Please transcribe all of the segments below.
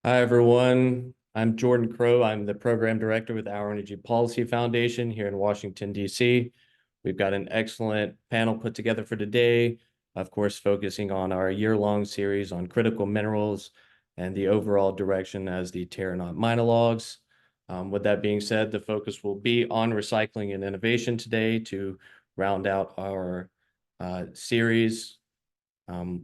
Hi, everyone. I'm Jordan Crow. I'm the program director with Our Energy Policy Foundation here in Washington, D.C. We've got an excellent panel put together for today, of course, focusing on our year-long series on critical minerals and the overall direction as the Terranaut monologues. With that being said, the focus will be on recycling and innovation today to round out our series.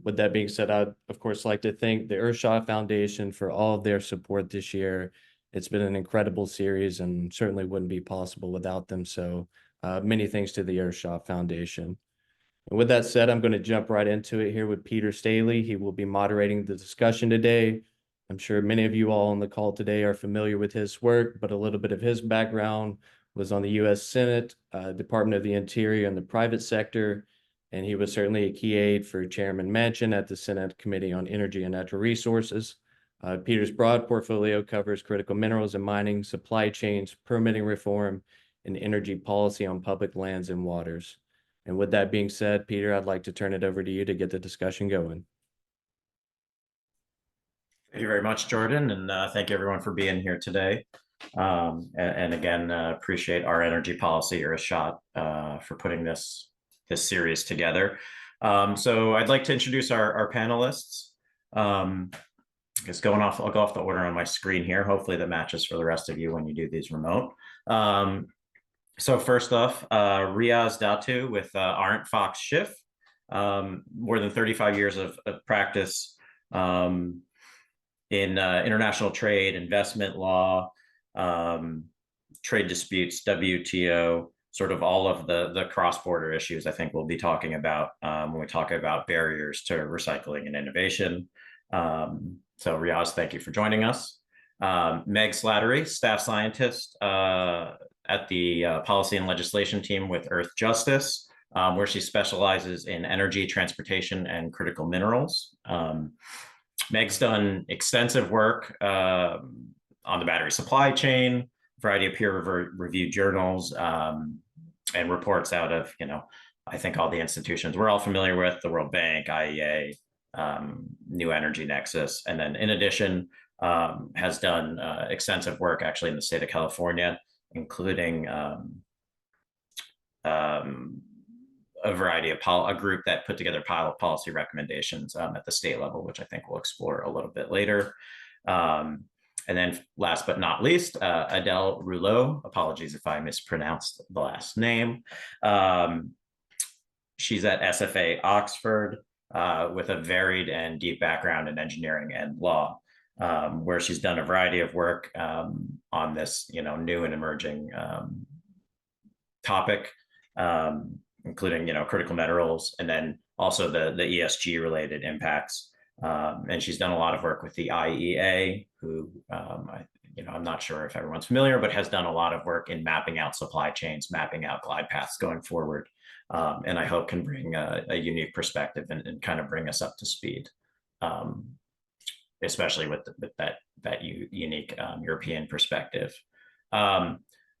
With that being said, I'd of course like to thank the Earthshot Foundation for all of their support this year. It's been an incredible series and certainly wouldn't be possible without them. So many thanks to the Earthshot Foundation. And with that said, I'm going to jump right into it here with Peter Stahley. He will be moderating the discussion today. I'm sure many of you all on the call today are familiar with his work, but a little bit of his background was on the U.S. Senate, Department of the Interior, and the private sector. And he was certainly a key aide for Chairman Manchin at the Senate Committee on Energy and Natural Resources. Peter's broad portfolio covers critical minerals and mining, supply chains, permitting reform, and energy policy on public lands and waters. And with that being said, Peter, I'd like to turn it over to you to get the discussion going. Thank you very much, Jordan, and thank you everyone for being here today. And again, appreciate Our Energy Policy Earthshot for putting this series together. So I'd like to introduce our panelists. I'll go off the order on my screen here. Hopefully that matches for the rest of you when you do these remote. So first off, Riyaz Dattu with ArentFox Schiff. More than 35 years of practice in international trade, investment law, trade disputes, WTO, sort of all of the cross-border issues I think we'll be talking about when we talk about barriers to recycling and innovation. So Riyaz, thank you for joining us. Meg Slattery, staff scientist at the policy and legislation team with Eartjustice, where she specializes in energy, transportation, and critical minerals. Meg's done extensive work on the battery supply chain, a variety of peer-reviewed journals, and reports out of, I think all the institutions we're all familiar with, the World Bank, IEA, New Energy Nexus, and then in addition, has done extensive work actually in the state of California, including a variety of a group that put together policy recommendations at the state level, which I think we'll explore a little bit later. And then last but not least, Adele Rouleau, apologies if I mispronounced the last name. She's at SFA Oxford with a varied and deep background in engineering and law, where she's done a variety of work on this, new and emerging topic, including, critical minerals, and then also the ESG related impacts. And she's done a lot of work with the IEA, who, I'm not sure if everyone's familiar, but has done a lot of work in mapping out supply chains, mapping out glide paths going forward. And I hope can bring a unique perspective and kind of bring us up to speed, especially with that unique European perspective.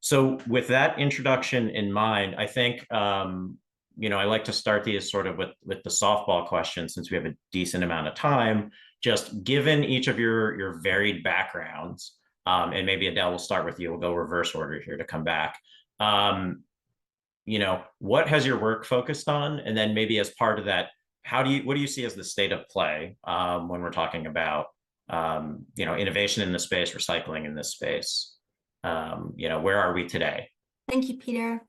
So with that introduction in mind, I think, I like to start these sort of with the softball question, since we have a decent amount of time, just given each of your varied backgrounds, and maybe Adele, we'll start with you. We'll go reverse order here to come back. What has your work focused on? And then maybe as part of that, what do you see as the state of play when we're talking about, innovation in this space, recycling in this space? Where are we today? Thank you, Peter.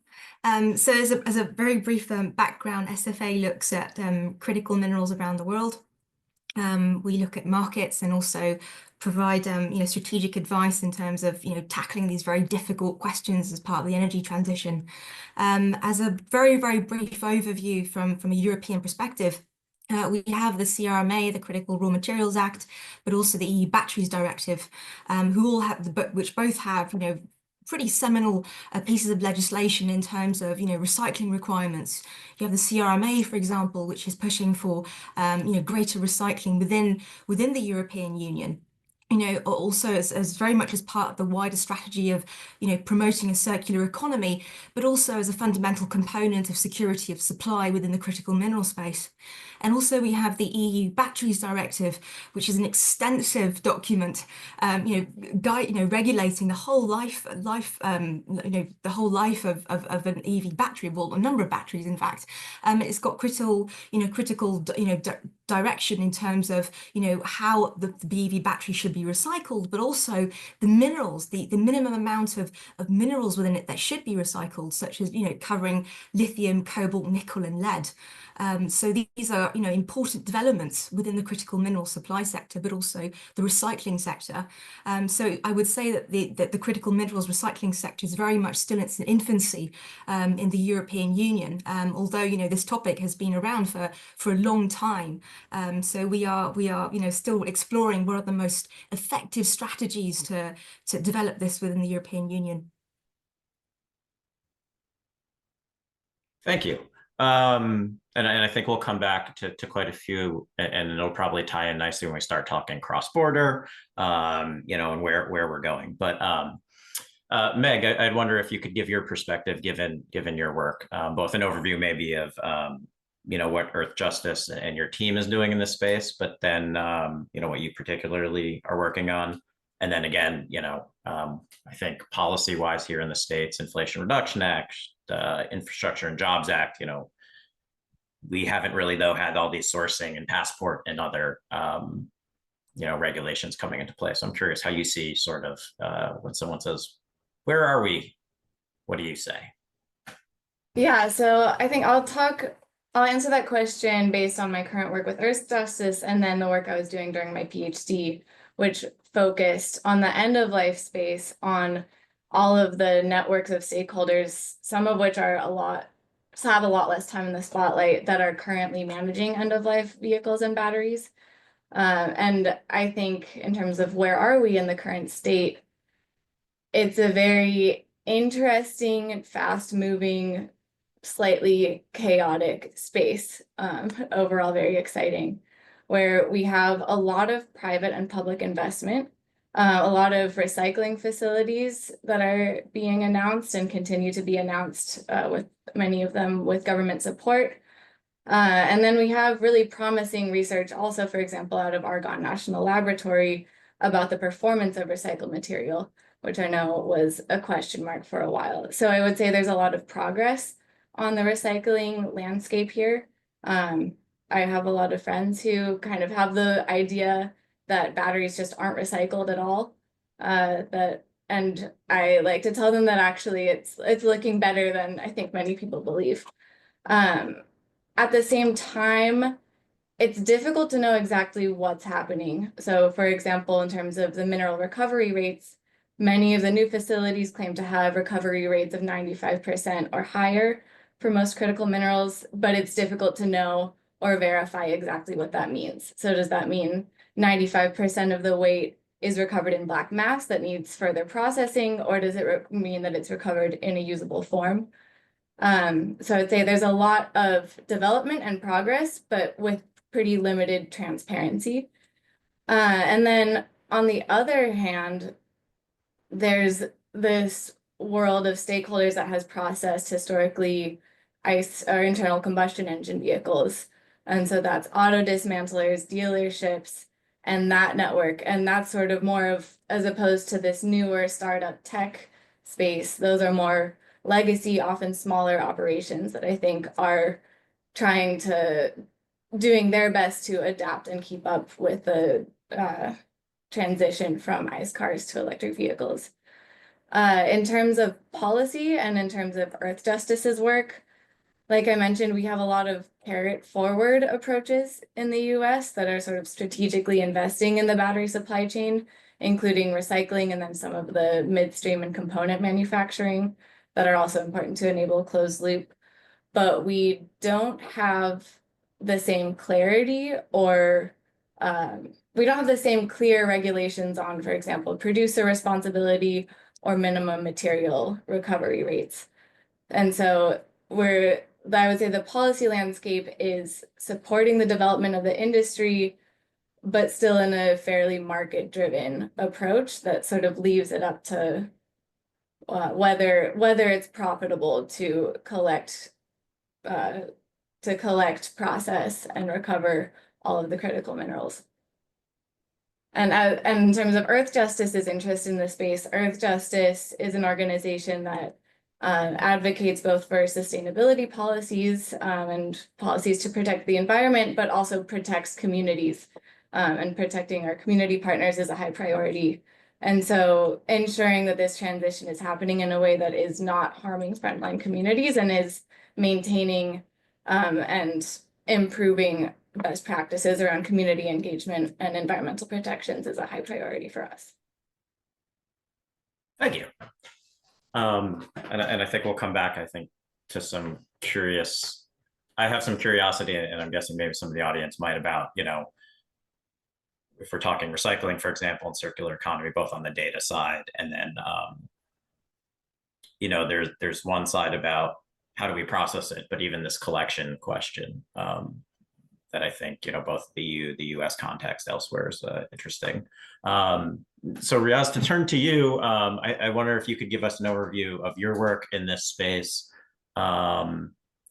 So as a very brief background, SFA looks at critical minerals around the world. We look at markets and also provide strategic advice in terms of tackling these very difficult questions as part of the energy transition. As a very, very brief overview from a European perspective, we have the CRMA, the Critical Raw Materials Act, but also the EU Batteries Directive, which both have pretty seminal pieces of legislation in terms of recycling requirements. You have the CRMA, for example, which is pushing for greater recycling within the European Union. Also as very much as part of the wider strategy of promoting a circular economy, but also as a fundamental component of security of supply within the critical mineral space. And also we have the EU Batteries Directive, which is an extensive document, regulating the whole life, the whole life of an EV battery, well, a number of batteries, in fact. It's got critical direction in terms of, how the EV battery should be recycled, but also the minerals, the minimum amount of minerals within it that should be recycled, such as, covering lithium, cobalt, nickel, and lead. So these are, important developments within the critical mineral supply sector, but also the recycling sector. So I would say that the critical minerals recycling sector is very much still in its infancy in the European Union, although, this topic has been around for a long time. So we are, still exploring what are the most effective strategies to develop this within the European Union. Thank you. And I think we'll come back to quite a few, and it'll probably tie in nicely when we start talking cross-border, and where we're going. But Meg, I'd wonder if you could give your perspective, given your work, both an overview maybe of what Eartjustice and your team is doing in this space, but then what you particularly are working on, and then again, I think policy-wise here in the States, Inflation Reduction Act, Infrastructure and Jobs Act, we haven't really though had all these sourcing and passport and other regulations coming into play. So I'm curious how you see sort of when someone says, where are we? What do you say? Yeah, so I think I'll answer that question based on my current work with Eartjustice and then the work I was doing during my PhD, which focused on the end of life space, on all of the networks of stakeholders, some of which are have a lot less time in the spotlight, that are currently managing end of life vehicles and batteries. And I think in terms of where are we in the current state, it's a very interesting, fast moving, slightly chaotic space, overall very exciting, where we have a lot of private and public investment, a lot of recycling facilities that are being announced and continue to be announced, with many of them with government support. And then we have really promising research also, for example, out of Argonne National Laboratory about the performance of recycled material, which I know was a question mark for a while. So I would say there's a lot of progress on the recycling landscape here. I have a lot of friends who kind of have the idea that batteries just aren't recycled at all. And I like to tell them that actually it's looking better than I think many people believe. At the same time, it's difficult to know exactly what's happening. So for example, in terms of the mineral recovery rates, many of the new facilities claim to have recovery rates of 95% or higher for most critical minerals, but it's difficult to know or verify exactly what that means. So does that mean 95% of the weight is recovered in black mass that needs further processing, or does it mean that it's recovered in a usable form? So I'd say there's a lot of development and progress, but with pretty limited transparency. And then on the other hand, there's this world of stakeholders that has processed historically ICE or internal combustion engine vehicles. And so that's auto dismantlers, dealerships, and that network. And that's sort of more of, as opposed to this newer startup tech space, those are more legacy, often smaller operations that I think are doing their best to adapt and keep up with the transition from ICE cars to electric vehicles. In terms of policy and in terms of Eartjustice's work, like I mentioned, we have a lot of carrot forward approaches in the US that are sort of strategically investing in the battery supply chain, including recycling and then some of the midstream and component manufacturing that are also important to enable closed loop. But we don't have the same clarity or we don't have the same clear regulations on, for example, producer responsibility or minimum material recovery rates. And so I would say the policy landscape is supporting the development of the industry, but still in a fairly market-driven approach that sort of leaves it up to whether it's profitable to collect to collect, process, and recover all of the critical minerals. And in terms of Eartjustice's interest in this space, Eartjustice is an organization that advocates both for sustainability policies and policies to protect the environment, but also protects communities. And protecting our community partners is a high priority. And so ensuring that this transition is happening in a way that is not harming frontline communities and is maintaining and improving best practices around community engagement and environmental protections is a high priority for us. Thank you. And I think we'll come back, I think, to some I have some curiosity, and I'm guessing maybe some of the audience might, about, if we're talking recycling, for example, and circular economy, both on the data side, and then, there's one side about how do we process it, but even this collection question that I think, both the US context elsewhere is interesting. So Riyaz, to turn to you, I wonder if you could give us an overview of your work in this space.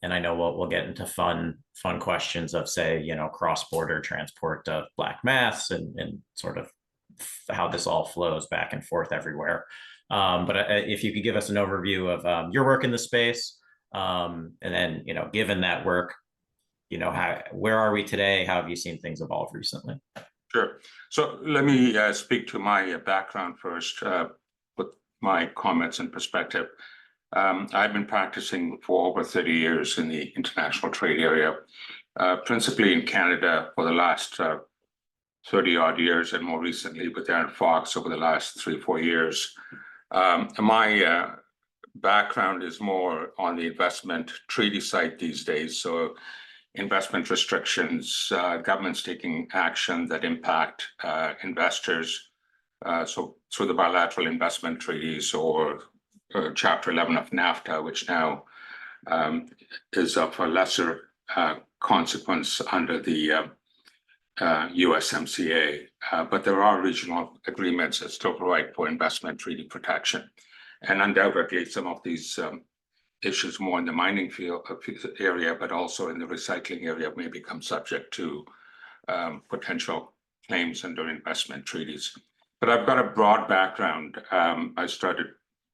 And I know we'll get into fun questions of, say, cross-border transport of black mass and sort of how this all flows back and forth everywhere. But if you could give us an overview of your work in the space, and then, given that work, where are we today? How have you seen things evolve recently? Sure. So let me speak to my background first, with my comments and perspective. I've been practicing for over 30 years in the international trade area, principally in Canada for the last 30 odd years, and more recently with ArentFox over the last 3-4 years. My background is more on the investment treaty side these days. So investment restrictions, governments taking action that impact investors. So through the bilateral investment treaties or Chapter 11 of NAFTA, which now is of a lesser consequence under the USMCA. But there are regional agreements that still provide for investment treaty protection. And undoubtedly, some of these issues more in the mining field area, but also in the recycling area, may become subject to potential claims under investment treaties. But I've got a broad background. I started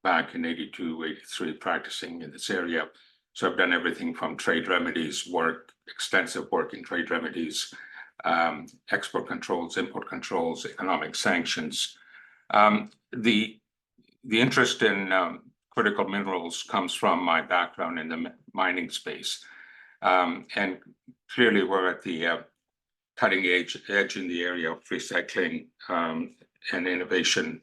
back in 82, 83, practicing in this area. So I've done everything from trade remedies work, extensive work in trade remedies, export controls, import controls, economic sanctions. The interest in critical minerals comes from my background in the mining space. And clearly we're at the cutting edge in the area of recycling and innovation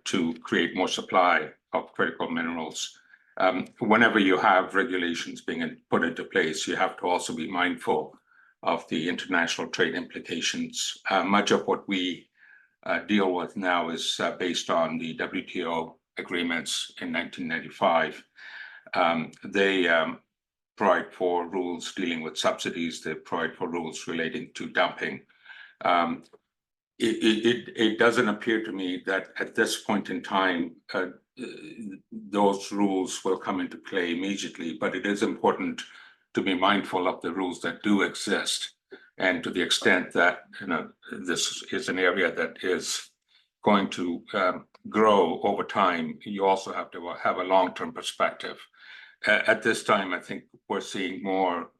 to create more supply of critical minerals. Whenever you have regulations being put into place, you have to also be mindful of the international trade implications. Much of what we deal with now is based on the WTO agreements in 1995. They provide for rules dealing with subsidies. They provide for rules relating to dumping. It doesn't appear to me that at this point in time, those rules will come into play immediately, but it is important to be mindful of the rules that do exist. And to the extent that this is an area that is going to grow over time, you also have to have a long-term perspective. At this time, I think we're seeing more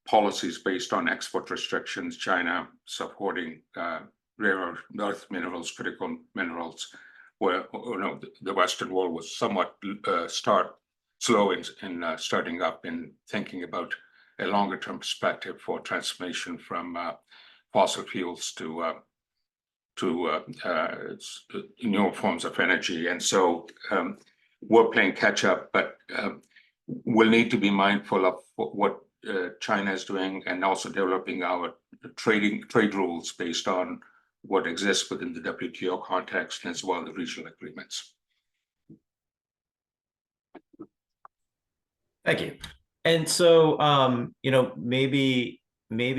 policies based on export restrictions, China supporting rare earth minerals, critical minerals, where the Western world was somewhat slow in starting up in thinking about a longer term perspective for transformation from fossil fuels to newer forms of energy. And so we're playing catch up, but we'll need to be mindful of what China is doing, and also developing our trade rules based on what exists within the WTO context, as well as the regional agreements. Thank you. And so, maybe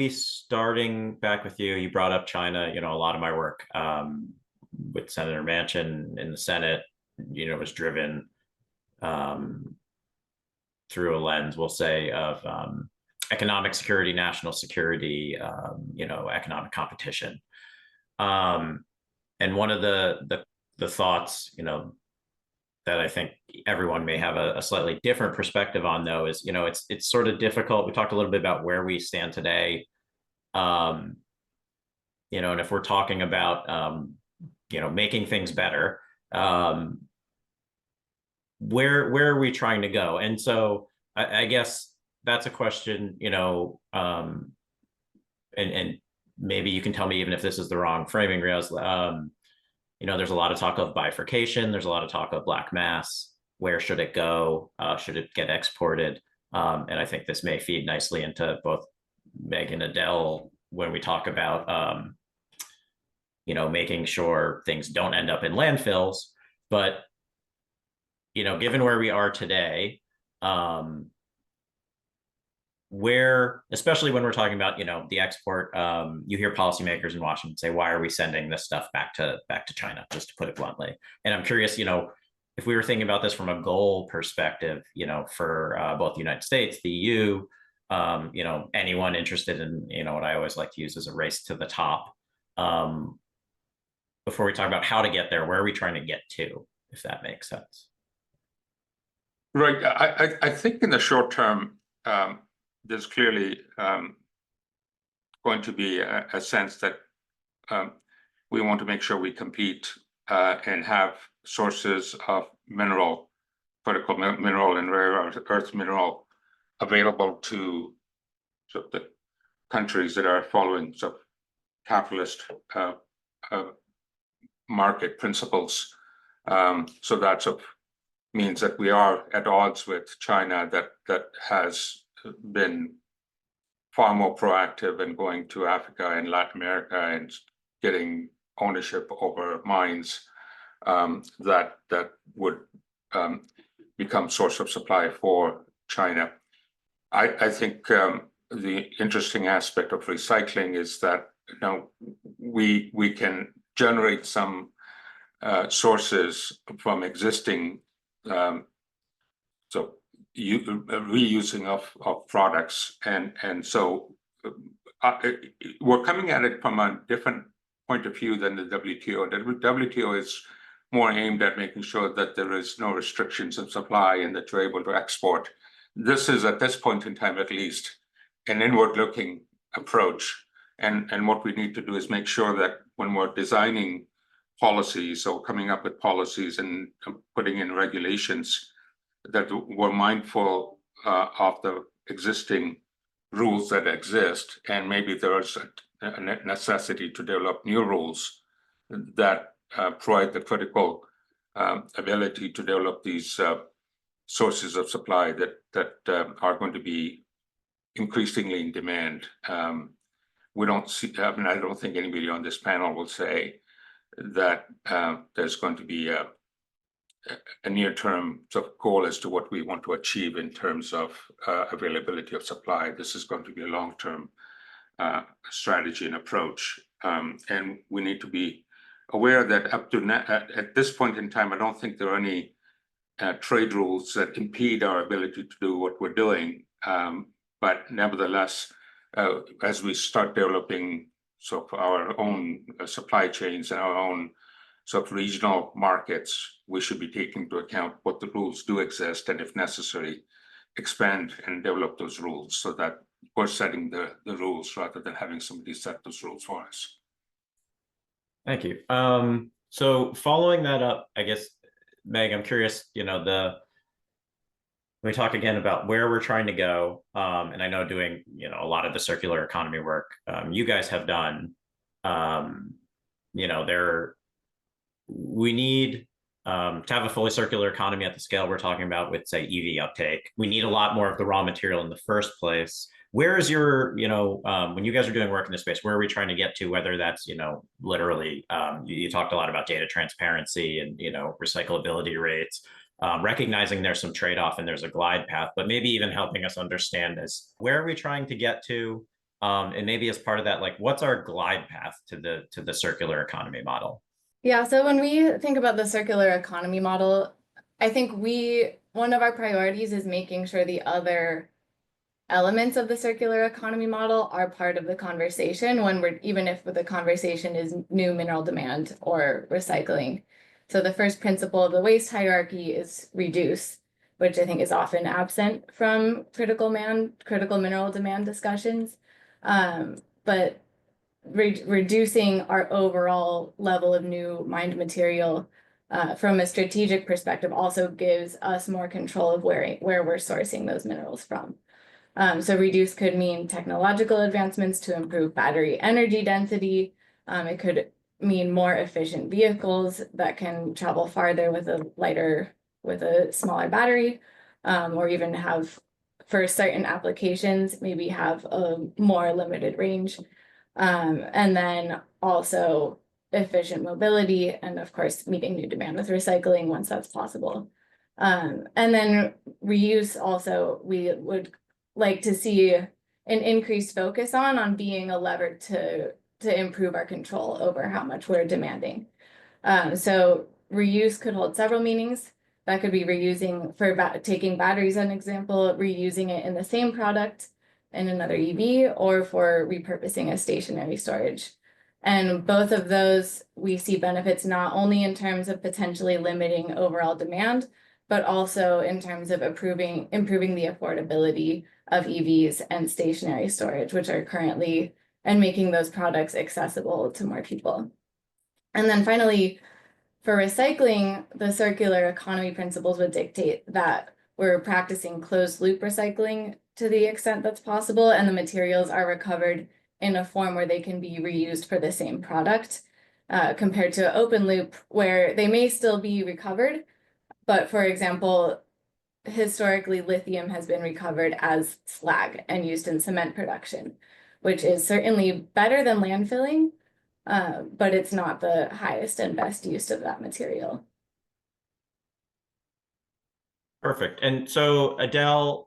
starting back with you, you brought up China. A lot of my work with Senator Manchin in the Senate, was driven through a lens, we'll say, of economic security, national security, economic competition. And one of the thoughts, that I think everyone may have a slightly different perspective on, though, is, it's sort of difficult. We talked a little bit about where we stand today. And if we're talking about, making things better, where are we trying to go? And so I guess that's a question, and maybe you can tell me even if this is the wrong framing, Riyaz. There's a lot of talk of bifurcation. There's a lot of talk of black mass. Where should it go? Should it get exported? And I think this may feed nicely into both Meg and Adele when we talk about, making sure things don't end up in landfills. But, given where we are today, where, especially when we're talking about, the export, you hear policymakers in Washington say, why are we sending this stuff back to China, just to put it bluntly? And I'm curious, if we were thinking about this from a goal perspective, for both the United States, the EU, anyone interested in, what I always like to use as a race to the top. Before we talk about how to get there, where are we trying to get to, if that makes sense? Right. I think in the short term, there's clearly going to be a sense that we want to make sure we compete and have sources of critical mineral and rare earth mineral available to sort of the countries that are following sort of capitalist market principles. So that sort of means that we are at odds with China, that has been far more proactive in going to Africa and Latin America and getting ownership over mines that would become source of supply for China. I think the interesting aspect of recycling is that we can generate some sources from existing reusing of products, and so we're coming at it from a different point of view than the WTO. The WTO is more aimed at making sure that there is no restrictions of supply and that you're able to export. This is, at this point in time at least, an inward-looking approach, and what we need to do is make sure that when we're designing policies or coming up with policies and putting in regulations, that we're mindful of the existing rules that exist, and maybe there's a necessity to develop new rules that provide the critical ability to develop these sources of supply that are going to be increasingly in demand. We don't see, I don't think anybody on this panel will say that there's going to be a near-term sort of goal as to what we want to achieve in terms of availability of supply. This is going to be a long-term strategy and approach, and we need to be aware that up to at this point in time, I don't think there are any trade rules that impede our ability to do what we're doing. But nevertheless, as we start developing sort of our own supply chains and our own sort of regional markets, we should be taking into account what the rules do exist, and if necessary, expand and develop those rules so that we're setting the rules rather than having somebody set those rules for us. Thank you. So following that up, I guess, Meg, I'm curious, we talk again about where we're trying to go, and I know doing, a lot of the circular economy work you guys have done, we need to have a fully circular economy at the scale we're talking about with, say, EV uptake. We need a lot more of the raw material in the first place. Where is your, when you guys are doing work in this space, where are we trying to get to, whether that's, literally, you talked a lot about data transparency and, recyclability rates, recognizing there's some trade-off and there's a glide path, but maybe even helping us understand as where are we trying to get to, and maybe as part of that, like, what's our glide path to the circular economy model? Yeah, so when we think about the circular economy model, I think we one of our priorities is making sure the other elements of the circular economy model are part of the conversation when even if the conversation is new mineral demand or recycling. So the first principle of the waste hierarchy is reduce, which I think is often absent from critical mineral demand discussions. But reducing our overall level of new mined material from a strategic perspective also gives us more control of where we're sourcing those minerals from. So reduce could mean technological advancements to improve battery energy density. It could mean more efficient vehicles that can travel farther with a smaller battery, or even have, for certain applications, maybe have a more limited range. And then also efficient mobility, and of course, meeting new demand with recycling once that's possible. And then reuse also, we would like to see an increased focus on being a lever to improve our control over how much we're demanding. So reuse could hold several meanings. That could be reusing for taking batteries, as an example, reusing it in the same product in another EV, or for repurposing as stationary storage. And both of those, we see benefits not only in terms of potentially limiting overall demand, but also in terms of improving the affordability of EVs and stationary storage, which are currently, and making those products accessible to more people. And then finally, for recycling, the circular economy principles would dictate that we're practicing closed loop recycling to the extent that's possible, and the materials are recovered in a form where they can be reused for the same product, compared to open loop where they may still be recovered. But for example, historically, lithium has been recovered as slag and used in cement production, which is certainly better than landfilling, but it's not the highest and best use of that material. Perfect. And so Adele,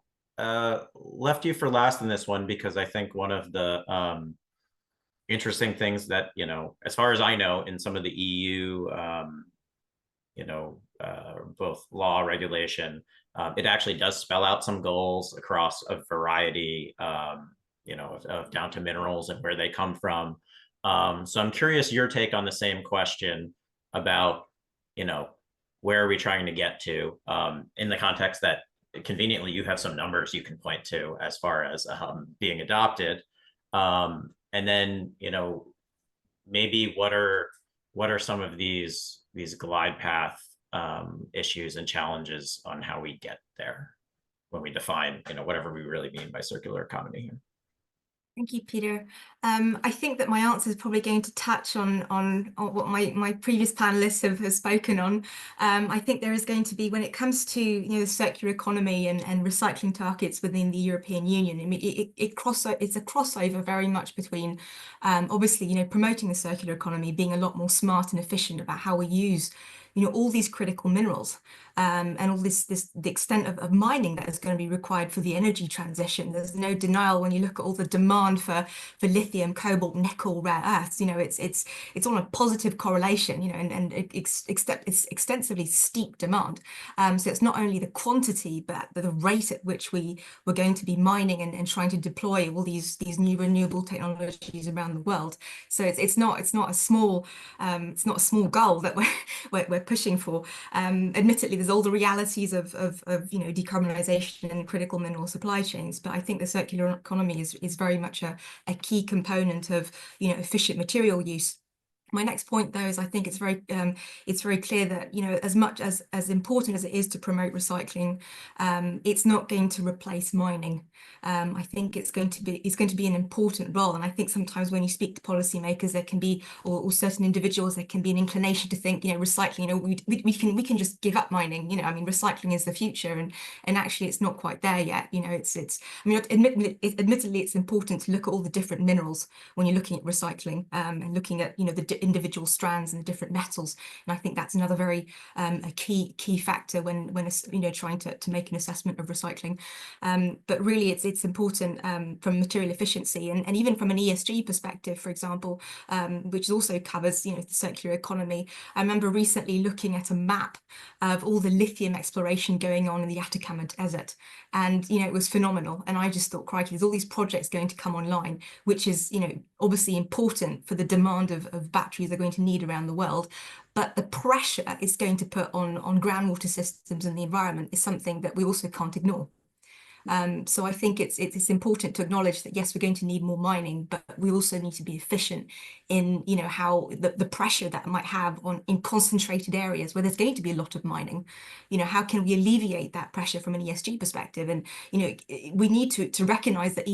left you for last in this one because I think one of the interesting things that, as far as I know, in some of the EU, both law, regulation, it actually does spell out some goals across a variety, of down to minerals and where they come from. So I'm curious your take on the same question about, where are we trying to get to, in the context that conveniently you have some numbers you can point to as far as being adopted. And then, maybe what are some of these glide path issues and challenges on how we get there when we define, whatever we really mean by circular economy here. Thank you, Peter. I think that my answer is probably going to touch on what my previous panelists have spoken on. I think there is going to be, when it comes to the circular economy and recycling targets within the European Union, I mean, it's a crossover very much between obviously promoting the circular economy, being a lot more smart and efficient about how we use all these critical minerals, and all the extent of mining that is going to be required for the energy transition. There's no denial when you look at all the demand for lithium, cobalt, nickel, rare earths. It's on a positive correlation. And it's extensively steep demand. So it's not only the quantity, but the rate at which we're going to be mining and trying to deploy all these new renewable technologies around the world. So it's not a small goal that we're pushing for. Admittedly, there's all the realities of decarbonisation and critical mineral supply chains, but I think the circular economy is very much a key component of efficient material use. My next point, though, is I think it's very clear that as much as important as it is to promote recycling, it's not going to replace mining. I think it's going to be an important role, and I think sometimes when you speak to policymakers, there can be, or certain individuals, there can be an inclination to think, recycling, we can just give up mining. I mean, recycling is the future, and actually, it's not quite there yet. Admittedly, it's important to look at all the different minerals when you're looking at recycling, and looking at the individual strands and the different metals. And I think that's another very a key factor when trying to make an assessment of recycling. But really, it's important from material efficiency and even from an ESG perspective, for example, which also covers the circular economy. I remember recently looking at a map of all the lithium exploration going on in the Atacama Desert, and it was phenomenal. And I just thought, crikey, there's all these projects going to come online, which is obviously important for the demand of batteries they're going to need around the world. But the pressure it's going to put on groundwater systems and the environment is something that we also can't ignore. So I think it's important to acknowledge that, yes, we're going to need more mining, but we also need to be efficient in how the pressure that might have in concentrated areas where there's going to be a lot of mining. How can we alleviate that pressure from an ESG perspective? And we need to recognize that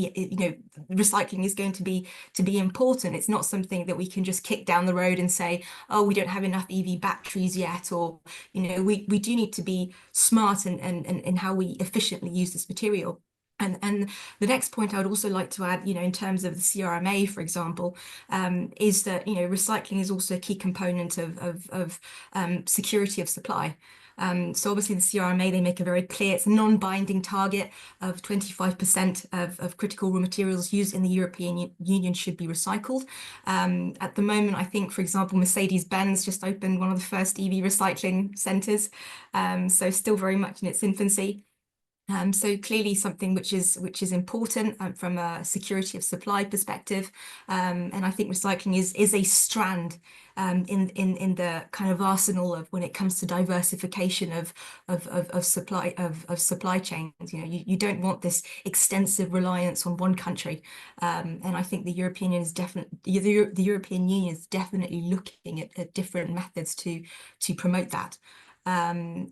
recycling is going to be important. It's not something that we can just kick down the road and say, oh, we don't have enough EV batteries yet, or we do need to be smart in how we efficiently use this material. And the next point I would also like to add, in terms of the CRMA, for example, is that recycling is also a key component of security of supply. So obviously the CRMA, they make a very clear, it's a non-binding target of 25% of critical raw materials used in the European Union should be recycled. At the moment, I think, for example, Mercedes-Benz just opened one of the first EV recycling centres, so still very much in its infancy. So clearly something which is important from a security of supply perspective, and I think recycling is a strand in the kind of arsenal of when it comes to diversification of supply chains. You don't want this extensive reliance on one country, and I think the European Union is definitely looking at different methods to promote that, and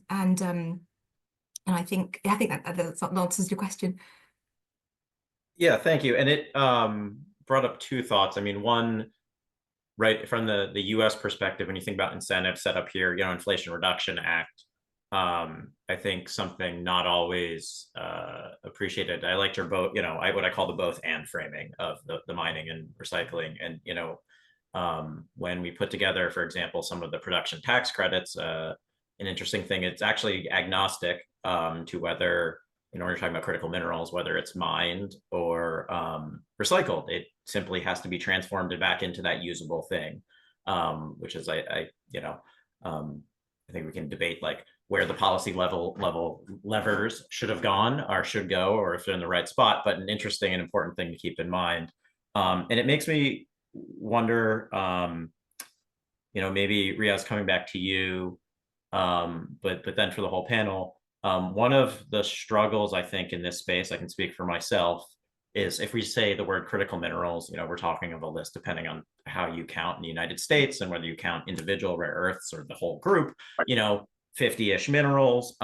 I think that answers your question. Yeah, thank you. And it brought up two thoughts. I mean, one, right from the U.S. perspective, when you think about incentives set up here, Inflation Reduction Act, I think something not always appreciated. I liked your both, what I call the both and framing of the mining and recycling. And, when we put together, for example, some of the production tax credits, an interesting thing, it's actually agnostic to whether, when you're talking about critical minerals, whether it's mined or recycled. It simply has to be transformed back into that usable thing, which is, I think we can debate like where the policy level levers should have gone or should go, or if they're in the right spot, but an interesting and important thing to keep in mind. And it makes me wonder, maybe Riyaz, coming back to you, but then for the whole panel, one of the struggles I think in this space, I can speak for myself, is if we say the word critical minerals, we're talking of a list depending on how you count in the United States and whether you count individual rare earths or the whole group, 50-ish minerals.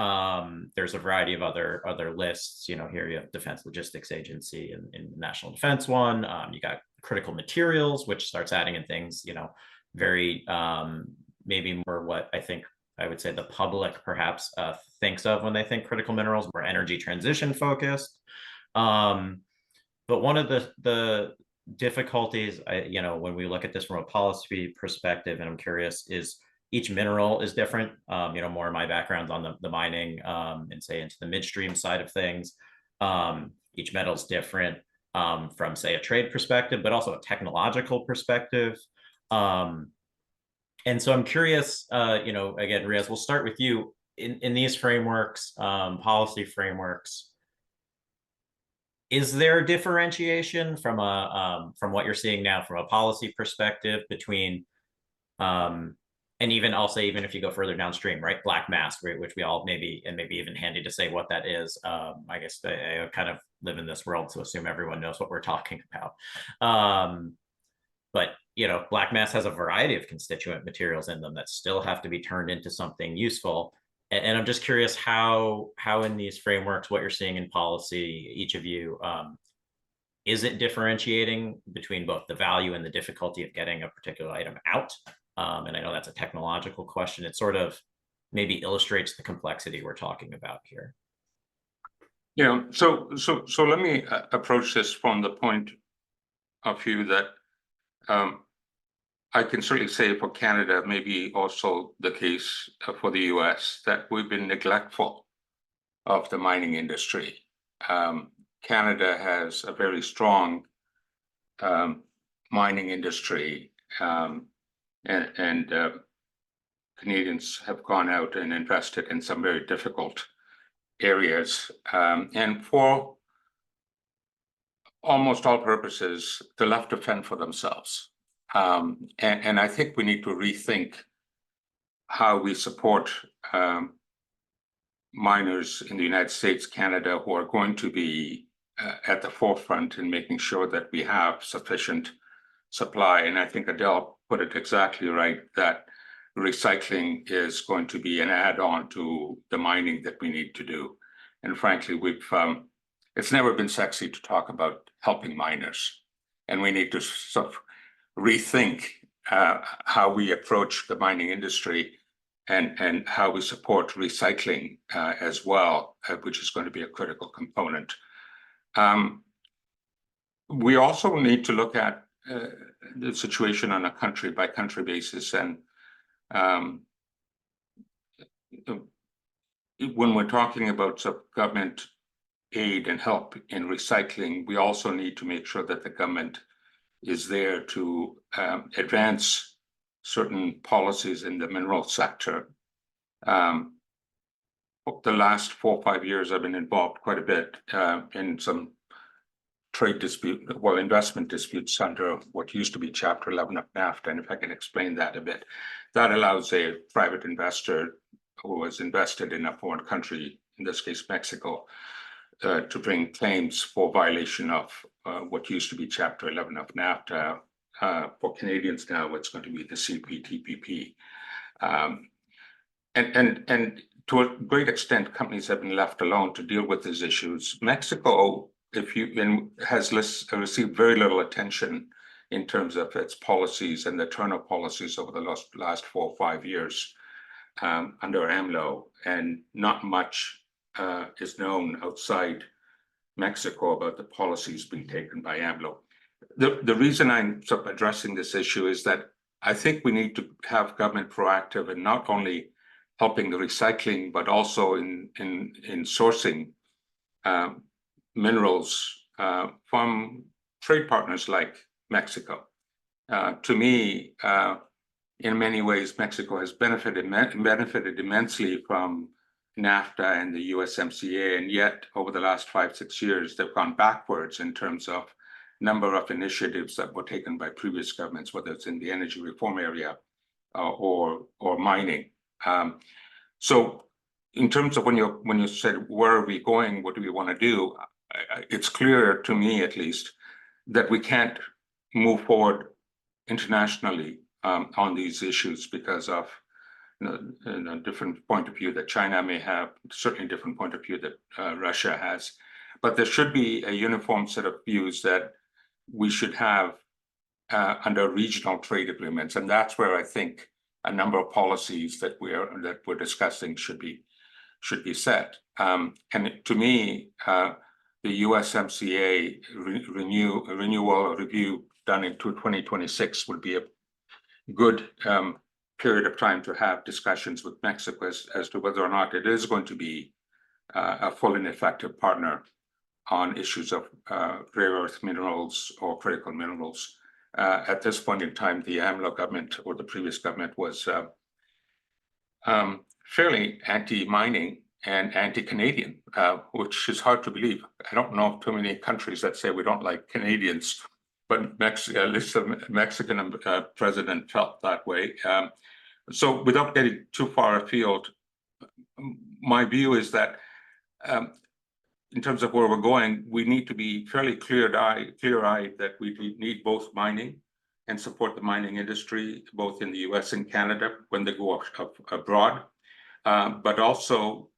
There's a variety of other lists. Here you have Defense Logistics Agency and the National Defense one. You got critical materials, which starts adding in things, very maybe more what I would say the public perhaps thinks of when they think critical minerals, more energy transition focused. But one of the difficulties, when we look at this from a policy perspective, and I'm curious, is each mineral is different. More of my background on the mining and say into the midstream side of things. Each metal is different from say a trade perspective, but also a technological perspective. And so I'm curious, again, Riyaz, we'll start with you in these frameworks, policy frameworks. Is there differentiation from what you're seeing now from a policy perspective between, and even I'll say, even if you go further downstream, right, black mass, which we all maybe even handy to say what that is. I guess I kind of live in this world to assume everyone knows what we're talking about. But black mass has a variety of constituent materials in them that still have to be turned into something useful. And I'm just curious how in these frameworks, what you're seeing in policy, each of you, is it differentiating between both the value and the difficulty of getting a particular item out? And I know that's a technological question. It sort of maybe illustrates the complexity we're talking about here. Yeah, so let me approach this from the point of view that I can certainly say for Canada, maybe also the case for the US, that we've been neglectful of the mining industry. Canada has a very strong mining industry, and Canadians have gone out and invested in some very difficult areas, and for almost all purposes, they're left to fend for themselves. And I think we need to rethink how we support miners in the United States, Canada, who are going to be at the forefront in making sure that we have sufficient supply. And I think Adele put it exactly right, that recycling is going to be an add-on to the mining that we need to do. And frankly, it's never been sexy to talk about helping miners. And we need to sort of rethink how we approach the mining industry and how we support recycling as well, which is going to be a critical component. We also need to look at the situation on a country-by-country basis. And when we're talking about government aid and help in recycling, we also need to make sure that the government is there to advance certain policies in the mineral sector. The last 4 or 5 years, I've been involved quite a bit in some investment disputes under what used to be Chapter 11 of NAFTA. And if I can explain that a bit, that allows a private investor who has invested in a foreign country, in this case, Mexico, to bring claims for violation of what used to be Chapter 11 of NAFTA. For Canadians now, it's going to be the CPTPP. And to a great extent, companies have been left alone to deal with these issues. Mexico, has received very little attention in terms of its policies and the turnout policies over the last 4 or 5 years under AMLO, and not much is known outside Mexico about the policies being taken by AMLO. The reason I'm sort of addressing this issue is that I think we need to have government proactive in not only helping the recycling, but also in sourcing minerals from trade partners like Mexico. To me, in many ways, Mexico has benefited immensely from NAFTA and the USMCA, and yet over the last 5 or 6 years, they've gone backwards in terms of number of initiatives that were taken by previous governments, whether it's in the energy reform area or mining. So in terms of when you said, where are we going, what do we want to do? It's clear to me, at least, that we can't move forward internationally on these issues because of a different point of view that China may have, certainly different point of view that Russia has. But there should be a uniform set of views that we should have under regional trade agreements, and that's where I think a number of policies that we're discussing should be set. And to me, the USMCA renewal or review done in 2026 would be a good period of time to have discussions with Mexico as to whether or not it is going to be a full and effective partner on issues of rare earth minerals or critical minerals. At this point in time, the AMLO government or the previous government was fairly anti-mining and anti-Canadian, which is hard to believe. I don't know of too many countries that say we don't like Canadians, but at least the Mexican president felt that way. So without getting too far afield, my view is that in terms of where we're going, we need to be fairly clear-eyed that we need both mining and support the mining industry, both in the US and Canada when they go abroad, but also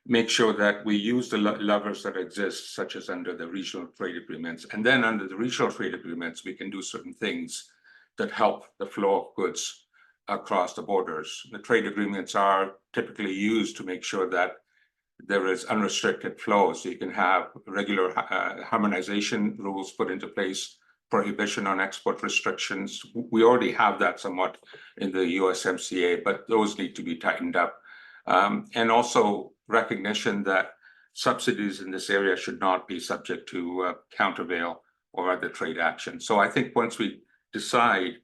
make sure that we use the levers that exist, such as under the regional trade agreements. And then under the regional trade agreements, we can do certain things that help the flow of goods across the borders. The trade agreements are typically used to make sure that there is unrestricted flow, so you can have regular harmonization rules put into place, prohibition on export restrictions. We already have that somewhat in the USMCA, but those need to be tightened up. And also recognition that subsidies in this area should not be subject to countervail or other trade action. So I think once we decide,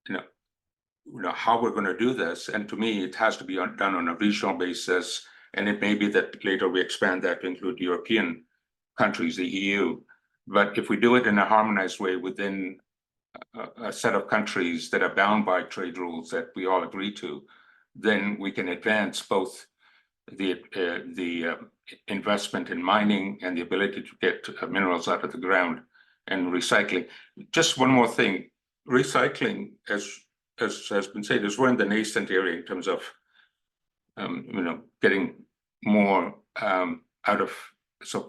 you know how we're going to do this, and to me, it has to be done on a regional basis, and it may be that later we expand that to include European countries, the EU. But if we do it in a harmonized way within a set of countries that are bound by trade rules that we all agree to, then we can advance both the investment in mining and the ability to get minerals out of the ground and recycling. Just one more thing, recycling, as has been said, is we're in the nascent area in terms of getting more out of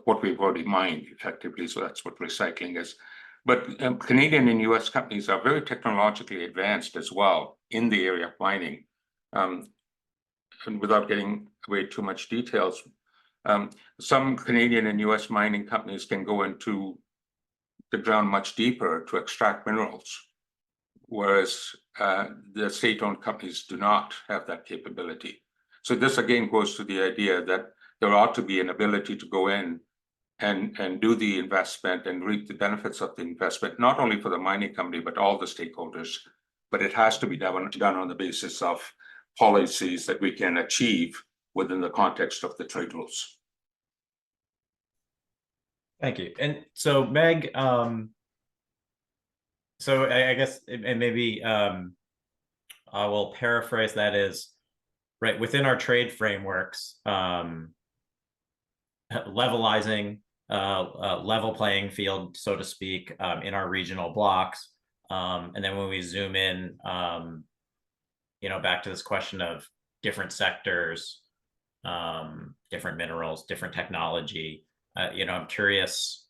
what we've already mined effectively. So that's what recycling is. But Canadian and US companies are very technologically advanced as well in the area of mining. And without getting away too much details, some Canadian and US mining companies can go into the ground much deeper to extract minerals, whereas the state-owned companies do not have that capability. So this again goes to the idea that there ought to be an ability to go in and do the investment and reap the benefits of the investment, not only for the mining company, but all the stakeholders. But it has to be done on the basis of policies that we can achieve within the context of the trade rules. Thank you. And so Meg, so I guess, and maybe I will paraphrase that as, right, within our trade frameworks, levelizing, level playing field, so to speak, in our regional blocks. And then when we zoom in, back to this question of different sectors, different minerals, different technology, I'm curious,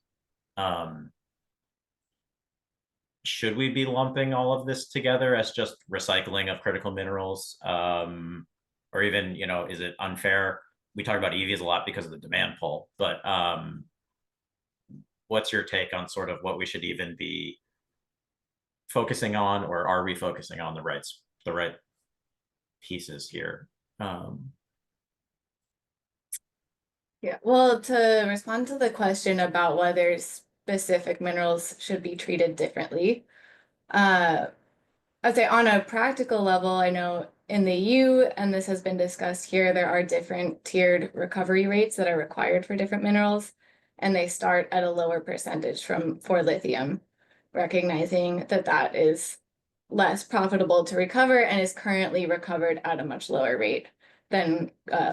should we be lumping all of this together as just recycling of critical minerals? Or even, is it unfair? We talk about EVs a lot because of the demand pull, but what's your take on sort of what we should even be focusing on, or are we focusing on the right pieces here? Yeah, well, to respond to the question about whether specific minerals should be treated differently, I'd say on a practical level, I know in the EU, and this has been discussed here, there are different tiered recovery rates that are required for different minerals, and they start at a lower percentage for lithium, recognizing that that is less profitable to recover and is currently recovered at a much lower rate than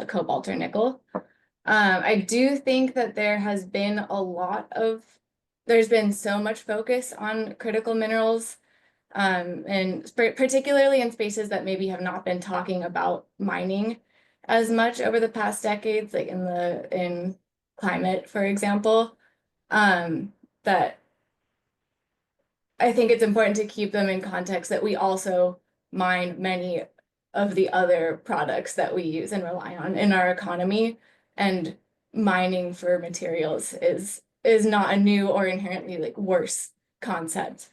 cobalt or nickel. I do think that there's been so much focus on critical minerals, and particularly in spaces that maybe have not been talking about mining as much over the past decades, like in climate, for example, that I think it's important to keep them in context that we also mine many of the other products that we use and rely on in our economy, and mining for materials is not a new or inherently worse concept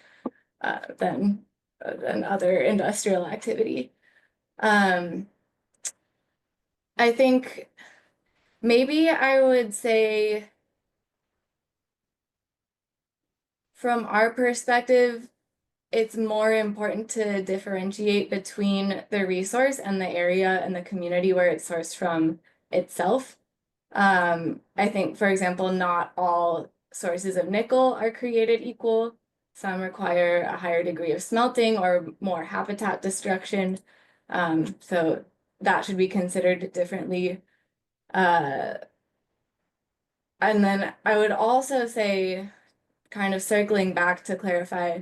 than other industrial activity. I think maybe I would say, from our perspective, it's more important to differentiate between the resource and the area and the community where it's sourced from itself. I think, for example, not all sources of nickel are created equal. Some require a higher degree of smelting or more habitat destruction. So that should be considered differently. And then I would also say, kind of circling back to clarify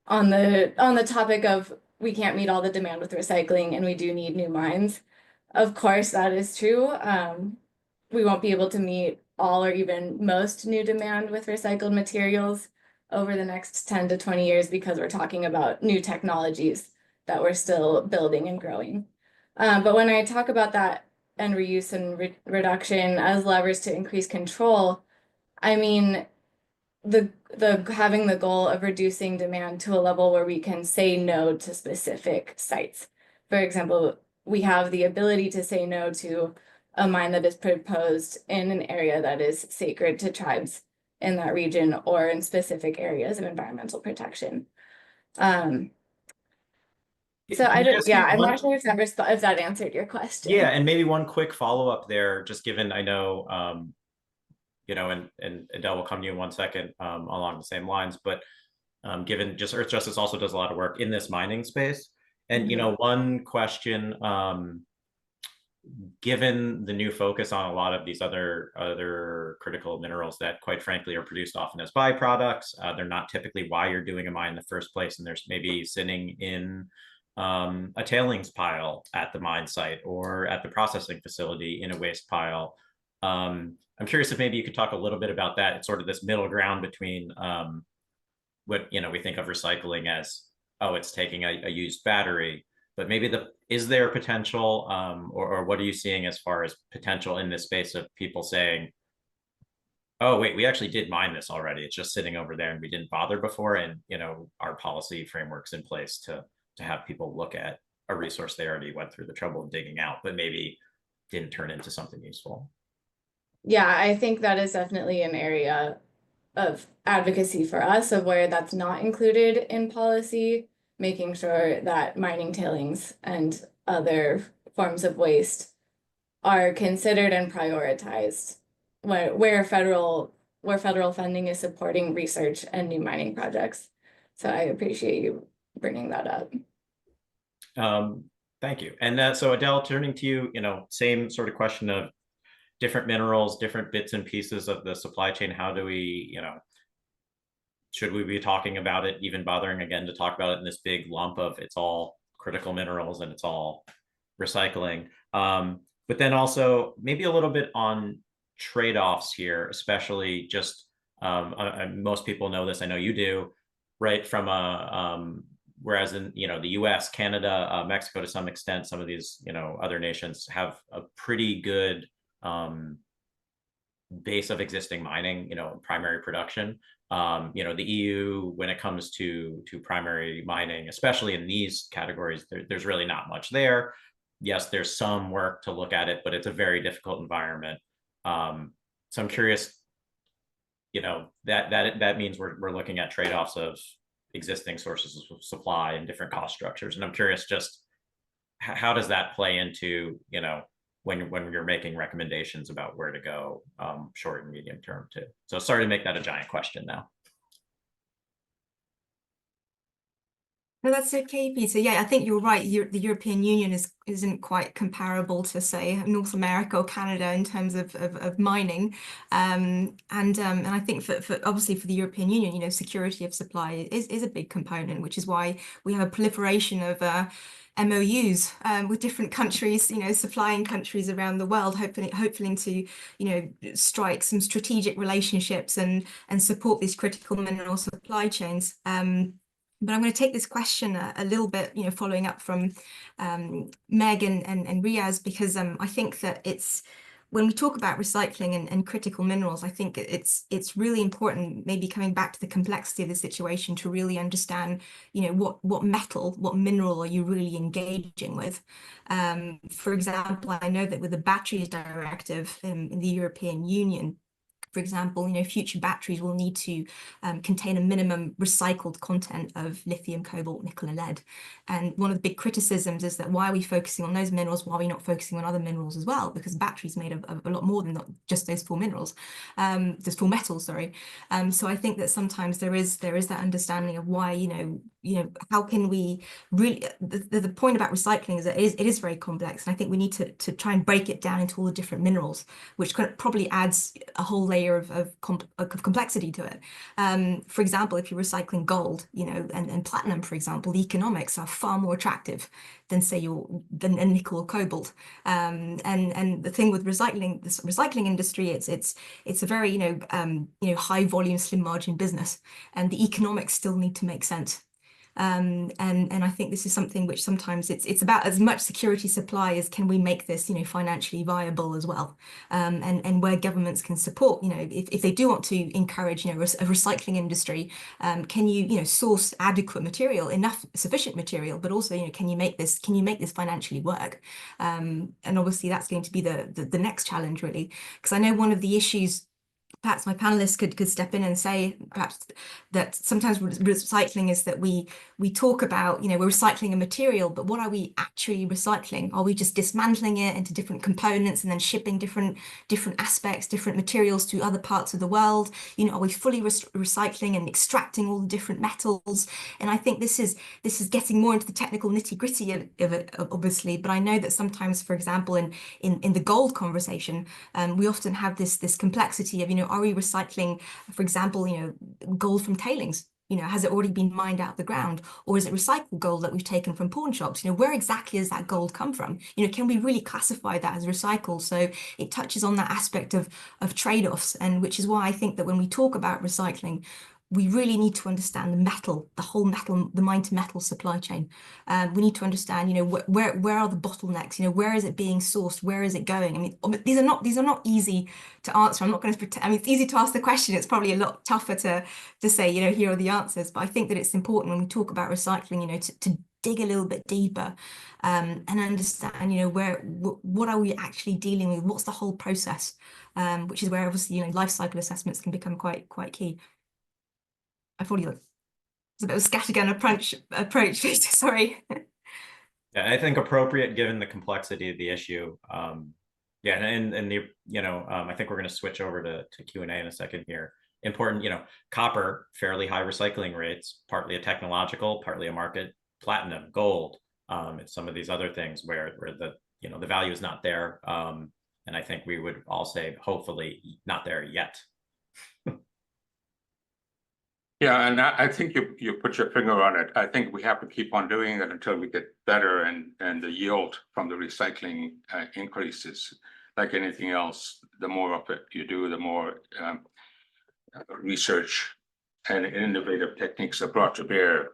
on the topic of we can't meet all the demand with recycling and we do need new mines. Of course, that is true. We won't be able to meet all or even most new demand with recycled materials over the next 10 to 20 years because we're talking about new technologies that we're still building and growing. But when I talk about that and reuse and reduction as levers to increase control, I mean, having the goal of reducing demand to a level where we can say no to specific sites. For example, we have the ability to say no to a mine that is proposed in an area that is sacred to tribes in that region or in specific areas of environmental protection. So Can I I don't, ask yeah, you I'm one- not sure if that answered your question. Yeah, and maybe one quick follow-up there, just given I know, and Adele will come to you in 1 second along the same lines, but given just Earthjustice also does a lot of work in this mining space. And, one question, given the new focus on a lot of these other critical minerals that quite frankly are produced often as byproducts, they're not typically why you're doing a mine in the first place, and there's maybe sitting in a tailings pile at the mine site or at the processing facility in a waste pile. I'm curious if maybe you could talk a little bit about that. It's sort of this middle ground between what we think of recycling as, oh, it's taking a used battery, but maybe is there potential, or what are you seeing as far as potential in this space of people saying, oh, wait, we actually did mine this already. It's just sitting over there and we didn't bother before. And, our policy framework's in place to have people look at a resource they already went through the trouble of digging out, but maybe didn't turn into something useful. Yeah, I think that is definitely an area of advocacy for us of where that's not included in policy, making sure that mining tailings and other forms of waste are considered and prioritized where federal funding is supporting research and new mining projects. So I appreciate you bringing that up. Thank you. And so Adele, turning to you, same sort of question of different minerals, different bits and pieces of the supply chain. How do we, should we be talking about it, even bothering again to talk about it in this big lump of it's all critical minerals and it's all recycling? But then also maybe a little bit on trade-offs here, especially just most people know this, I know you do, right? From whereas in the US, Canada, Mexico to some extent, some of these other nations have a pretty good base of existing mining, primary production. The EU, when it comes to primary mining, especially in these categories, there's really not much there. Yes, there's some work to look at it, but it's a very difficult environment. So I'm curious, that means we're looking at trade-offs of existing sources of supply and different cost structures. And I'm curious, just how does that play into, when you're making recommendations about where to go, short and medium term too? So sorry to make that a giant question now. No, that's okay, Peter. Yeah, I think you're right. The European Union isn't quite comparable to, say, North America or Canada in terms of mining. And I think for obviously for the European Union, security of supply is a big component, which is why we have a proliferation of MOUs with different countries, supplying countries around the world, hoping to, strike some strategic relationships and support these critical mineral supply chains. But I'm going to take this question a little bit, following up from Meg and Riyaz, because I think that when we talk about recycling and critical minerals, I think it's really important, maybe coming back to the complexity of the situation, to really understand, what mineral are you really engaging with? For example, I know that with the batteries directive in the European Union, for example, future batteries will need to contain a minimum recycled content of lithium, cobalt, nickel, and lead. And one of the big criticisms is that why are we focusing on those minerals? Why are we not focusing on other minerals as well? Because batteries made of a lot more than not just those four minerals, those four metals, sorry. So I think that sometimes there is that understanding of why, how can we really, the point about recycling is that it is very complex. And I think we need to try and break it down into all the different minerals, which probably adds a whole layer of complexity to it. For example, if you're recycling gold, and platinum, for example, the economics are far more attractive than, say, than a nickel or cobalt. And the thing with this recycling industry, it's a very high volume, slim margin business, and the economics still need to make sense. And I think this is something which sometimes it's about as much security supply as can we make this, financially viable as well. And where governments can support, if they do want to encourage, a recycling industry, can you, source adequate material, sufficient material, but also, can you make this financially work? And obviously that's going to be the next challenge, really, because I know one of the issues, perhaps my panelists could step in and say perhaps that sometimes recycling is that we talk about, we're recycling a material, but what are we actually recycling? Are we just dismantling it into different components and then shipping different aspects, different materials to other parts of the world? Are we fully recycling and extracting all the different metals? And I think this is getting more into the technical nitty-gritty of it, obviously. But I know that sometimes, for example, in the gold conversation, we often have this complexity of, are we recycling, for example, gold from tailings? Has it already been mined out of the ground, or is it recycled gold that we've taken from pawn shops? Where exactly does that gold come from? Can we really classify that as recycled? So it touches on that aspect of trade-offs, and which is why I think that when we talk about recycling, we really need to understand the whole metal, the mine to metal supply chain. We need to understand, where are the bottlenecks? Where is it being sourced? Where is it going? I mean, these are not easy to answer. I'm not going to pretend. I mean, it's easy to ask the question. It's probably a lot tougher to say, here are the answers. But I think that it's important when we talk about recycling, to dig a little bit deeper, and understand, what are we actually dealing with? What's the whole process? Which is where obviously, life cycle assessments can become quite key. I thought it's a bit of a scattergun approach. Sorry. Yeah, I think appropriate given the complexity of the issue. Yeah, and the I think we're going to switch over to Q&A in a second here. Important, copper, fairly high recycling rates, partly a technological, partly a market. Platinum, gold, it's some of these other things where the the value is not there. And I think we would all say hopefully not there yet. Yeah, and I think you put your finger on it. I think we have to keep on doing it until we get better, and the yield from the recycling increases. Like anything else, the more of it you do, the more research and innovative techniques are brought to bear.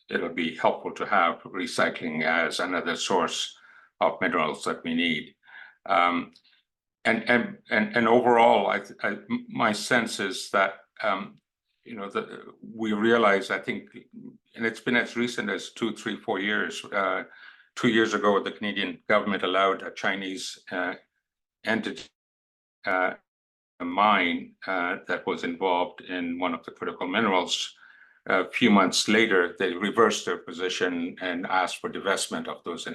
It'll be helpful to have recycling as another source of minerals that we need. And overall, my sense is that we realize, I think, and it's been as recent as 2, 3, 4 years. 2 years ago, the Canadian government allowed a Chinese entity, a mine that was involved in one of the critical minerals. A few months later, they reversed their position and asked for divestment of those.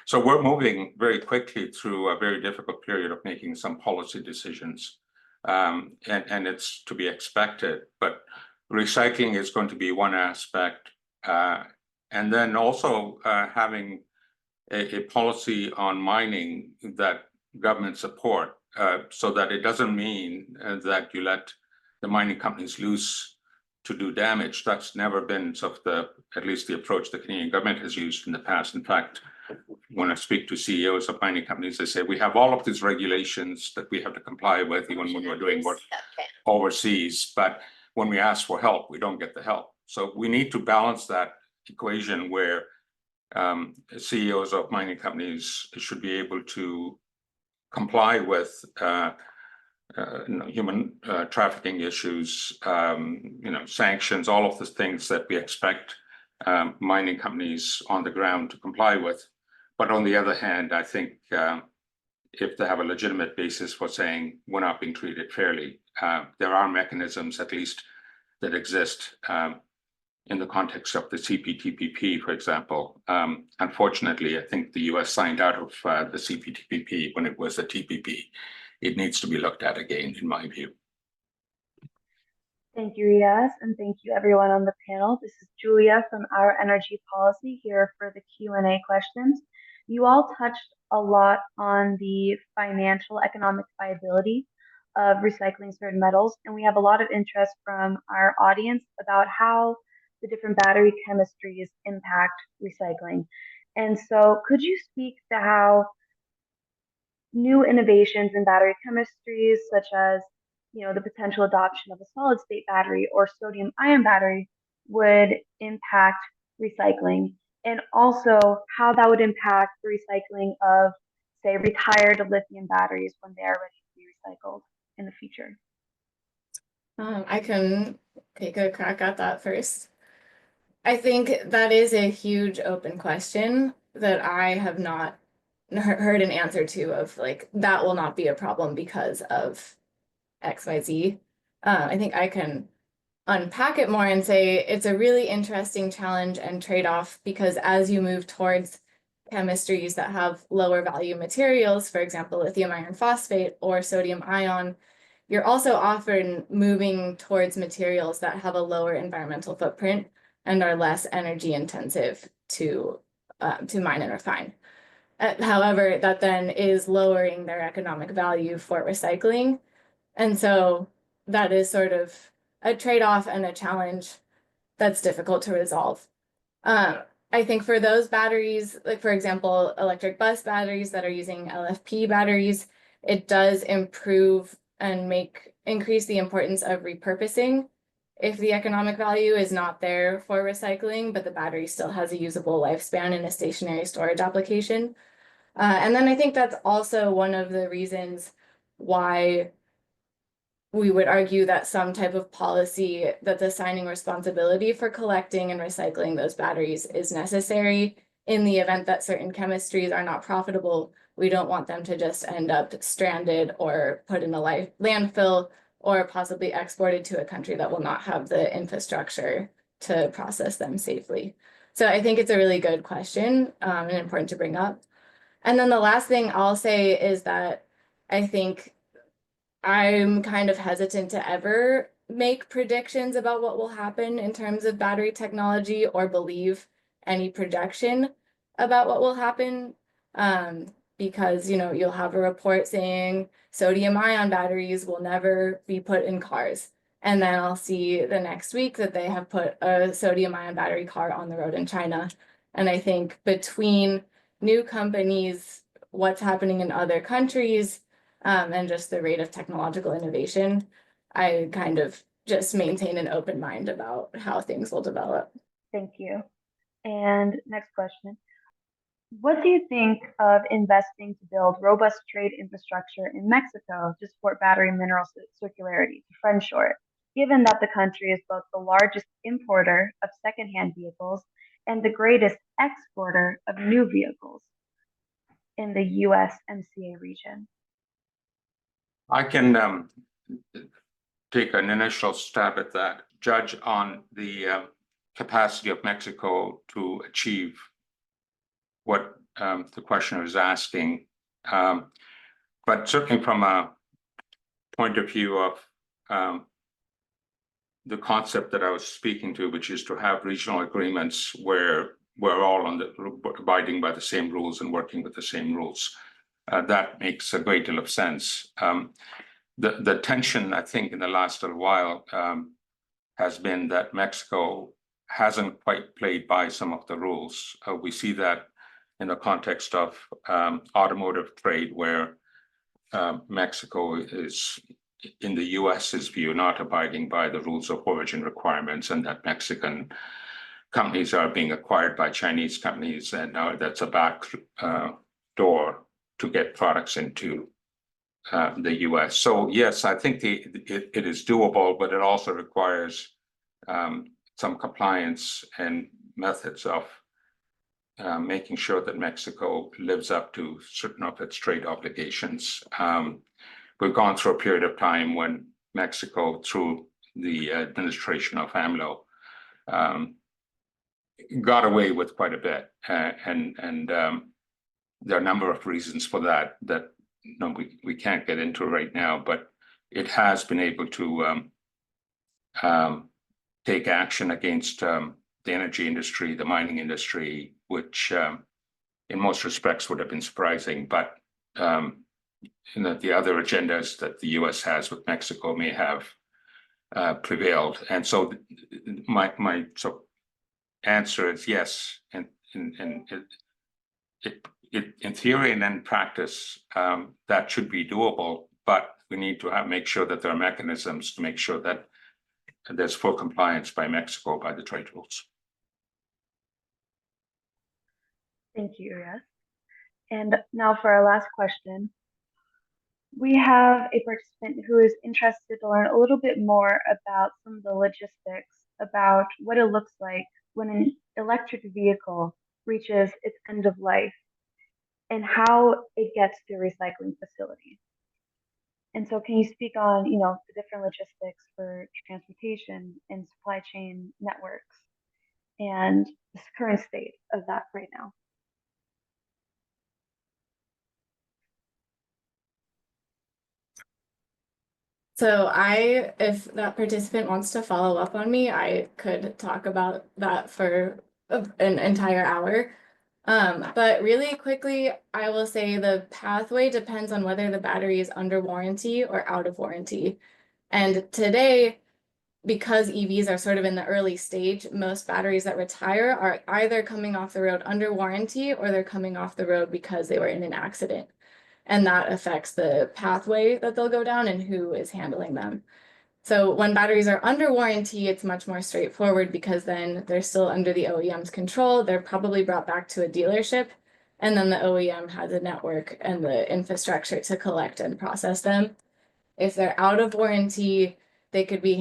So we're moving very quickly through a very difficult period of making some policy decisions. And it's to be expected, but recycling is going to be one aspect. And then also having a policy on mining that government support, so that it doesn't mean that you let the mining companies loose to do damage. That's never been sort of at least the approach the Canadian government has used in the past. In fact, when I speak to CEOs of mining companies, they say, we have all of these regulations that we have to comply with, even when we're doing work overseas. But when we ask for help, we don't get the help. So we need to balance that equation where CEOs of mining companies should be able to comply with human trafficking issues, sanctions, all of the things that we expect mining companies on the ground to comply with. But on the other hand, I think if they have a legitimate basis for saying we're not being treated fairly, there are mechanisms at least that exist in the context of the CPTPP, for example. Unfortunately, I think the US signed out of the CPTPP when it was a TPP. It needs to be looked at again, in my view. Thank you, Riyaz, and thank you everyone on the panel. This is Julia from Our Energy Policy here for the Q&A questions. You all touched a lot on the financial economic viability of recycling certain metals, and we have a lot of interest from our audience about how the different battery chemistries impact recycling. And so could you speak to how new innovations in battery chemistries, such as the potential adoption of a solid state battery or sodium ion battery, would impact recycling, and also how that would impact the recycling of, say, retired lithium batteries when they are ready to be recycled in the future. I can take a crack at that first. I think that is a huge open question that I have not heard an answer to, of like, that will not be a problem because of XYZ. I think I can unpack it more and say it's a really interesting challenge and trade-off, because as you move towards chemistries that have lower value materials, for example, lithium iron phosphate or sodium ion, you're also often moving towards materials that have a lower environmental footprint and are less energy intensive to mine and refine. However, that then is lowering their economic value for recycling. And so that is sort of a trade-off and a challenge that's difficult to resolve. I think for those batteries, like for example, electric bus batteries that are using LFP batteries, it does improve and increase the importance of repurposing if the economic value is not there for recycling, but the battery still has a usable lifespan in a stationary storage application. And then I think that's also one of the reasons why we would argue that some type of policy that's assigning responsibility for collecting and recycling those batteries is necessary. In the event that certain chemistries are not profitable, we don't want them to just end up stranded or put in a landfill or possibly exported to a country that will not have the infrastructure to process them safely. So I think it's a really good question and important to bring up. And then the last thing I'll say is that I think I'm kind of hesitant to ever make predictions about what will happen in terms of battery technology or believe any projection about what will happen, because you'll have a report saying sodium ion batteries will never be put in cars, and then I'll see the next week that they have put a sodium ion battery car on the road in China. And I think between new companies, what's happening in other countries, and just the rate of technological innovation, I kind of just maintain an open mind about how things will develop. Thank you. And next question. What do you think of investing to build robust trade infrastructure in Mexico to support battery mineral circularity, to friendshore it, given that the country is both the largest importer of secondhand vehicles and the greatest exporter of new vehicles in the USMCA region? I can take an initial stab at that, judge on the capacity of Mexico to achieve what the questioner is asking. But certainly from a point of view of the concept that I was speaking to, which is to have regional agreements where we're all abiding by the same rules and working with the same rules. That makes a great deal of sense. The tension, I think, in the last little while has been that Mexico hasn't quite played by some of the rules. We see that in the context of automotive trade, where Mexico is, in the US's view, not abiding by the rules of origin requirements, and that Mexican companies are being acquired by Chinese companies, and now that's a back door to get products into the US. So yes, I think it is doable, but it also requires some compliance and methods of making sure that Mexico lives up to certain of its trade obligations. We've gone through a period of time when Mexico, through the administration of AMLO, got away with quite a bit, and there are a number of reasons for that we can't get into right now, but it has been able to take action against the energy industry, the mining industry, which in most respects would have been surprising, but the other agendas that the US has with Mexico may have prevailed. And so my answer is yes, and in theory and in practice, that should be doable, but we need to make sure that there are mechanisms to make sure that there's full compliance by Mexico by the trade rules. Thank you, Riyaz. And now for our last question. We have a participant who is interested to learn a little bit more about some of the logistics about what it looks like when an electric vehicle reaches its end of life and how it gets to a recycling facility. And so can you speak on, the different logistics for transportation and supply chain networks and the current state of that right now? So if that participant wants to follow up on me, I could talk about that for an entire hour. But really quickly, I will say the pathway depends on whether the battery is under warranty or out of warranty. And today, because EVs are sort of in the early stage, most batteries that retire are either coming off the road under warranty or they're coming off the road because they were in an accident. And that affects the pathway that they'll go down and who is handling them. So when batteries are under warranty, it's much more straightforward because then they're still under the OEM's control. They're probably brought back to a dealership, and then the OEM has a network and the infrastructure to collect and process them. If they're out of warranty, they could be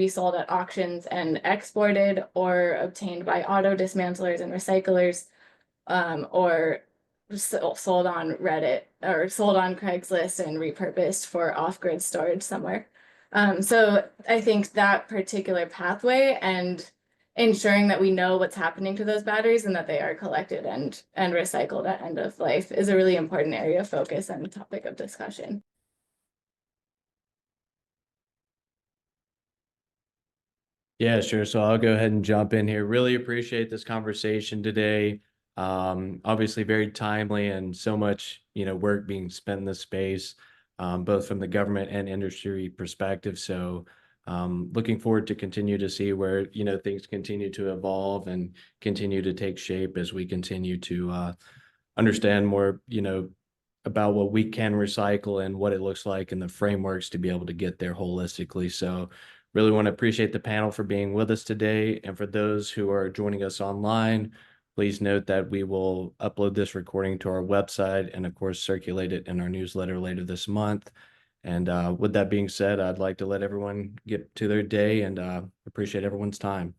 sold at auctions and exported or obtained by auto dismantlers and recyclers, or sold on Reddit or sold on Craigslist and repurposed for off-grid storage somewhere. So I think that particular pathway and ensuring that we know what's happening to those batteries and that they are collected and recycled at end of life is a really important area of focus and topic of discussion. Yeah, sure. So I'll go ahead and jump in here. Really appreciate this conversation today. Obviously very timely and so much, work being spent in this space, both from the government and industry perspective. So looking forward to continue to see where, things continue to evolve and continue to take shape as we continue to understand more, about what we can recycle and what it looks like and the frameworks to be able to get there holistically. So really want to appreciate the panel for being with us today. And for those who are joining us online, please note that we will upload this recording to our website and of course circulate it in our newsletter later this month. And with that being said, I'd like to let everyone get to their day and appreciate everyone's time.